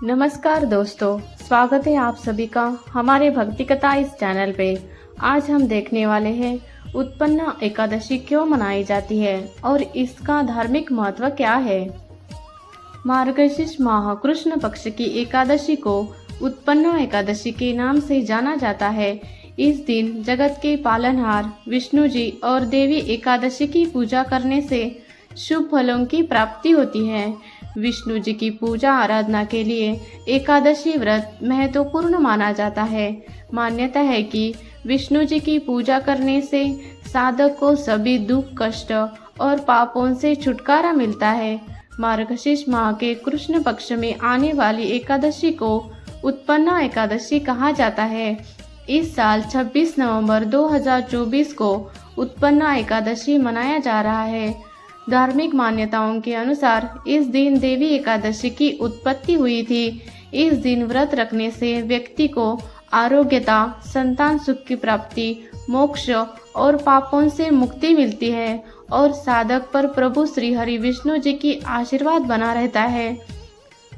नमस्कार दोस्तों, स्वागत है आप सभी का हमारे भक्ति कथा इस चैनल पे। आज हम देखने वाले हैं उत्पन्ना एकादशी क्यों मनाई जाती है और इसका धार्मिक महत्व क्या है। मार्गशीर्ष माह कृष्ण पक्ष की एकादशी को उत्पन्ना एकादशी के नाम से जाना जाता है। इस दिन जगत के पालनहार विष्णु जी और देवी एकादशी की पूजा करने से शुभ फलों की प्राप्ति होती है। विष्णु जी की पूजा आराधना के लिए एकादशी व्रत महत्वपूर्ण माना जाता है। मान्यता है कि विष्णु जी की पूजा करने से साधक को सभी दुख कष्ट और पापों से छुटकारा मिलता है। मार्गशीर्ष माह के कृष्ण पक्ष में आने वाली एकादशी को उत्पन्ना एकादशी कहा जाता है। इस साल 26 नवंबर 2024 को उत्पन्ना एकादशी मनाया जा रहा है। धार्मिक मान्यताओं के अनुसार इस दिन देवी एकादशी की उत्पत्ति हुई थी। इस दिन व्रत रखने से व्यक्ति को आरोग्यता, संतान सुख की प्राप्ति, मोक्ष और पापों से मुक्ति मिलती है और साधक पर प्रभु श्री हरि विष्णु जी की आशीर्वाद बना रहता है।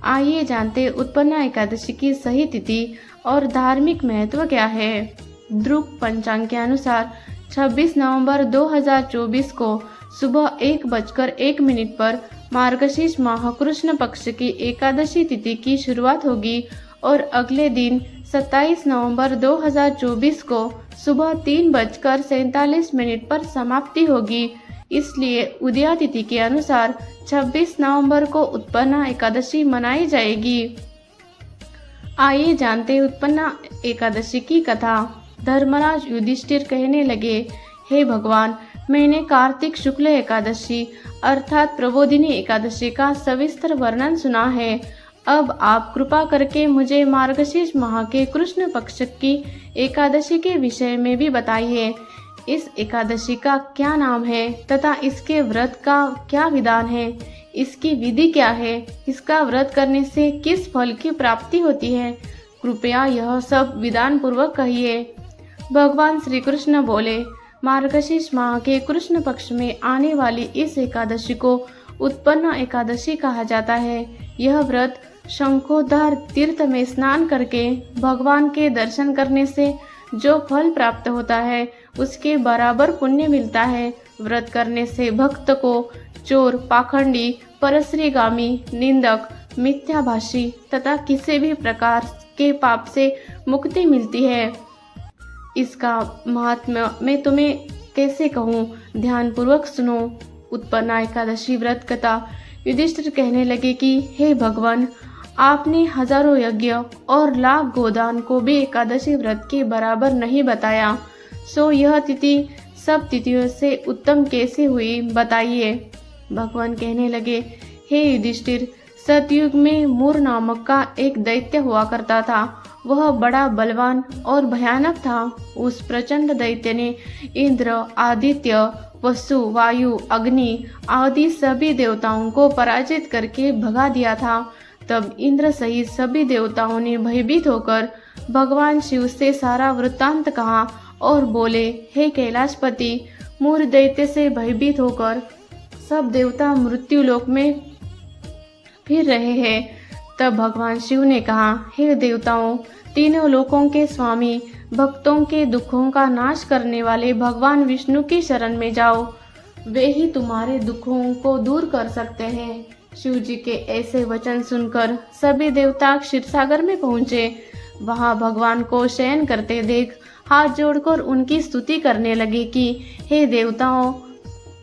आइए जानते उत्पन्ना एकादशी की सही तिथि और धार्मिक महत्व क्या है। ध्रुव पंचांग के अनुसार 26 नवंबर 2024 को सुबह 1:01 पर मार्गशीर्ष माह कृष्ण पक्ष की एकादशी तिथि की शुरुआत होगी और अगले दिन 27 नवंबर 2024 को सुबह 3:47 पर समाप्ति होगी। इसलिए उदया तिथि के अनुसार 26 नवंबर को उत्पन्ना एकादशी मनाई जाएगी। आइए जानते उत्पन्ना एकादशी की कथा। धर्मराज युधिष्ठिर कहने लगे, हे भगवान, मैंने कार्तिक शुक्ल एकादशी अर्थात प्रबोधिनी एकादशी का सविस्तर वर्णन सुना है। अब आप कृपा करके मुझे मार्गशीर्ष माह के कृष्ण पक्ष की एकादशी के विषय में भी बताइए। इस एकादशी का क्या नाम है तथा इसके व्रत का क्या विधान है, इसकी विधि क्या है, इसका व्रत करने से किस फल की प्राप्ति होती है। कृपया यह सब विधान पूर्वक कहिए। भगवान श्री कृष्ण बोले, मार्गशीर्ष माह के कृष्ण पक्ष में आने वाली इस एकादशी को उत्पन्ना एकादशी कहा जाता है। यह व्रत शंखोद्धार तीर्थ में स्नान करके भगवान के दर्शन करने से जो फल प्राप्त होता है उसके बराबर पुण्य मिलता है। व्रत करने से भक्त को चोर, पाखंडी, परश्रीगामी, निंदक, मिथ्याभाषी तथा किसी भी प्रकार के पाप से मुक्ति मिलती है। इसका महात्म्य मैं तुम्हें कैसे कहूँ, ध्यानपूर्वक सुनो। उत्पन्ना एकादशी व्रत कथा। युधिष्ठिर कहने लगे कि हे भगवान, आपने हजारों यज्ञ और लाख गोदान को भी एकादशी व्रत के बराबर नहीं बताया, सो यह तिथि सब तिथियों से उत्तम कैसे हुई, बताइए। भगवान कहने लगे, हे युधिष्ठिर, सतयुग में मूर नामक का एक दैत्य हुआ करता था। वह बड़ा बलवान और भयानक था। उस प्रचंड दैत्य ने इंद्र, आदित्य, वसु, वायु, अग्नि आदि सभी देवताओं को पराजित करके भगा दिया था। तब इंद्र सहित सभी देवताओं ने भयभीत होकर भगवान शिव से सारा वृत्तांत कहा और बोले, हे कैलाशपति, मूर दैत्य से भयभीत होकर सब देवता मृत्यु लोक में फिर रहे हैं। तब भगवान शिव ने कहा, हे देवताओं, तीनों लोकों के स्वामी, भक्तों के दुखों का नाश करने वाले भगवान विष्णु की शरण में जाओ, वे ही तुम्हारे दुखों को दूर कर सकते हैं। शिव जी के ऐसे वचन सुनकर सभी देवता क्षीरसागर में पहुँचे। वहां भगवान को शयन करते देख हाथ जोड़कर उनकी स्तुति करने लगे कि हे देवताओं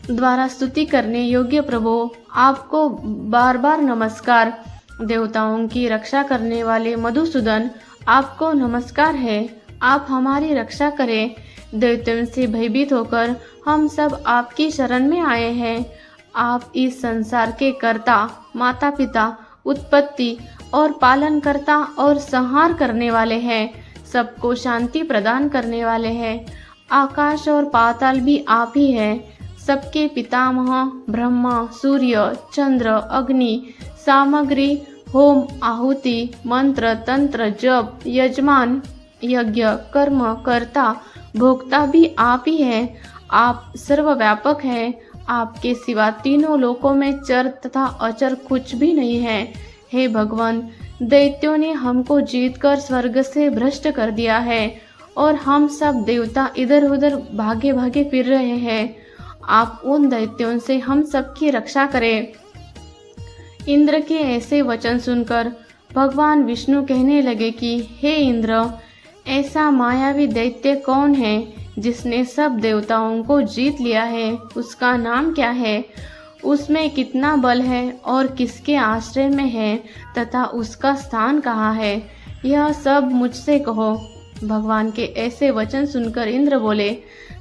द्वारा स्तुति करने योग्य प्रभु, आपको बार बार नमस्कार। देवताओं की रक्षा करने वाले मधुसूदन, आपको नमस्कार है। आप हमारी रक्षा करें। दैत्यों से भयभीत होकर हम सब आपकी शरण में आए हैं। आप इस संसार के कर्ता, माता पिता, उत्पत्ति और पालन करता और संहार करने वाले हैं। सबको शांति प्रदान करने वाले हैं। आकाश और पाताल भी आप ही हैं। सबके पितामह ब्रह्मा, सूर्य, चंद्र, अग्नि, सामग्री, होम, आहुति, मंत्र, तंत्र, जप, यजमान, यज्ञ, कर्म, कर्ता, भोक्ता भी आप ही हैं। आप सर्वव्यापक हैं। आपके सिवा तीनों लोकों में चर तथा अचर कुछ भी नहीं है। हे भगवान, दैत्यों ने हमको जीतकर स्वर्ग से भ्रष्ट कर दिया है और हम सब देवता इधर उधर भागे भागे फिर रहे हैं। आप उन दैत्यों से हम सबकी रक्षा करें। इंद्र के ऐसे वचन सुनकर भगवान विष्णु कहने लगे कि हे इंद्र, ऐसा मायावी दैत्य कौन है जिसने सब देवताओं को जीत लिया है? उसका नाम क्या है? उसमें कितना बल है और किसके आश्रय में है तथा उसका स्थान कहाँ है? यह सब मुझसे कहो। भगवान के ऐसे वचन सुनकर इंद्र बोले,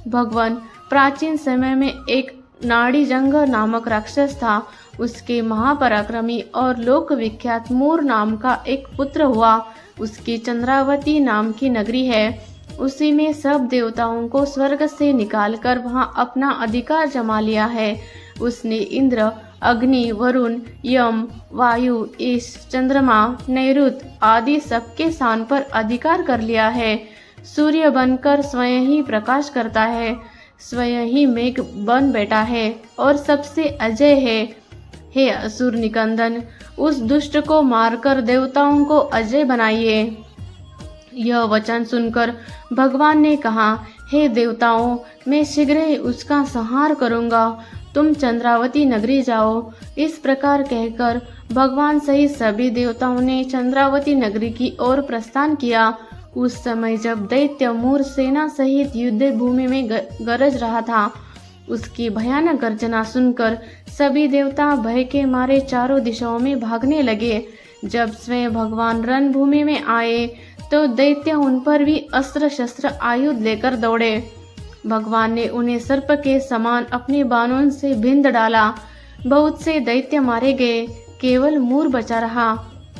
भगवान, प्राचीन समय में एक नाड़ीजंग नामक राक्षस था। उसके महापराक्रमी और लोक विख्यात मूर नाम का एक पुत्र हुआ। उसकी चंद्रावती नाम की नगरी है। उसी में सब देवताओं को स्वर्ग से निकालकर वहां अपना अधिकार जमा लिया है। उसने इंद्र, अग्नि, वरुण, यम, वायु, ईश, चंद्रमा, नैऋत आदि सबके स्थान पर अधिकार कर लिया है। सूर्य बनकर स्वयं ही प्रकाश करता है, स्वयं ही मेघ बन बैठा है और सबसे अजय है। हे असुर निकंदन, उस दुष्ट को मारकर देवताओं को अजय बनाइए। यह वचन सुनकर भगवान ने कहा, हे देवताओं, मैं शीघ्र ही उसका संहार करूंगा। तुम चंद्रावती नगरी जाओ। इस प्रकार कहकर भगवान सहित सभी देवताओं ने चंद्रावती नगरी की ओर प्रस्थान किया। उस समय जब दैत्य मूर सेना सहित युद्ध भूमि में गरज रहा था, उसकी भयानक गर्जना सुनकर सभी देवता भय के मारे चारों दिशाओं में भागने लगे। जब स्वयं भगवान रणभूमि में आए तो दैत्य उन पर भी अस्त्र शस्त्र आयुध लेकर दौड़े। भगवान ने उन्हें सर्प के समान अपने बाणों से बिंद डाला। बहुत से दैत्य मारे गए, केवल मूर बचा रहा।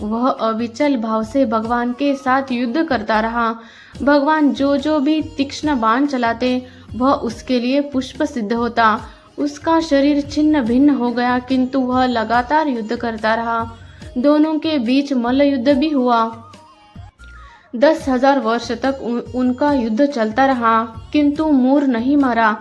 वह अविचल भाव से भगवान के साथ युद्ध करता रहा। भगवान जो भी तीक्ष्ण बाण चलाते वह उसके लिए पुष्प सिद्ध होता। उसका शरीर छिन्न भिन्न हो गया, किंतु वह लगातार युद्ध करता रहा। दोनों के बीच मल्ल युद्ध भी हुआ। 10,000 वर्ष तक उनका युद्ध चलता रहा, किंतु मूर नहीं मरा।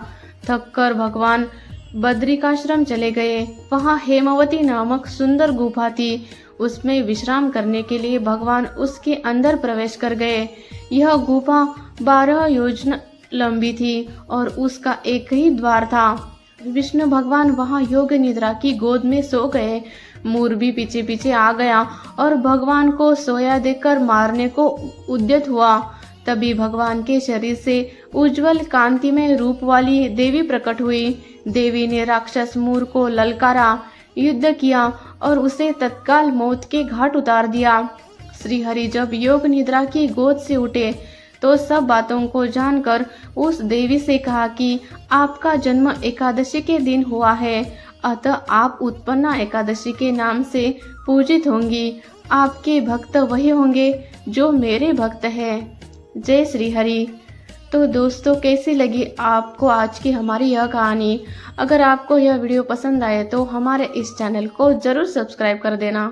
थककर भगवान बद्रिकाश्रम चले गए। वहां हेमवती नामक सुंदर गुफा थी। उसमें विश्राम करने के लिए भगवान उसके अंदर प्रवेश कर गए। यह गुफा 12 योजन लंबी थी और उसका एक ही द्वार था। विष्णु भगवान वहां योग निद्रा की गोद में सो गए। मूर भी पीछे पीछे आ गया और भगवान को सोया देखकर मारने को उद्यत हुआ। तभी भगवान के शरीर से उज्जवल कांतिमय रूप वाली देवी प्रकट हुई। देवी ने राक्षस मूर को ललकारा, युद्ध किया और उसे तत्काल मौत के घाट उतार दिया। श्री हरि जब योग निद्रा की गोद से उठे तो सब बातों को जानकर उस देवी से कहा कि आपका जन्म एकादशी के दिन हुआ है, अतः आप उत्पन्ना एकादशी के नाम से पूजित होंगी। आपके भक्त वही होंगे जो मेरे भक्त हैं। जय श्री हरि। तो दोस्तों, कैसी लगी आपको आज की हमारी यह कहानी? अगर आपको यह वीडियो पसंद आए तो हमारे इस चैनल को जरूर सब्सक्राइब कर देना।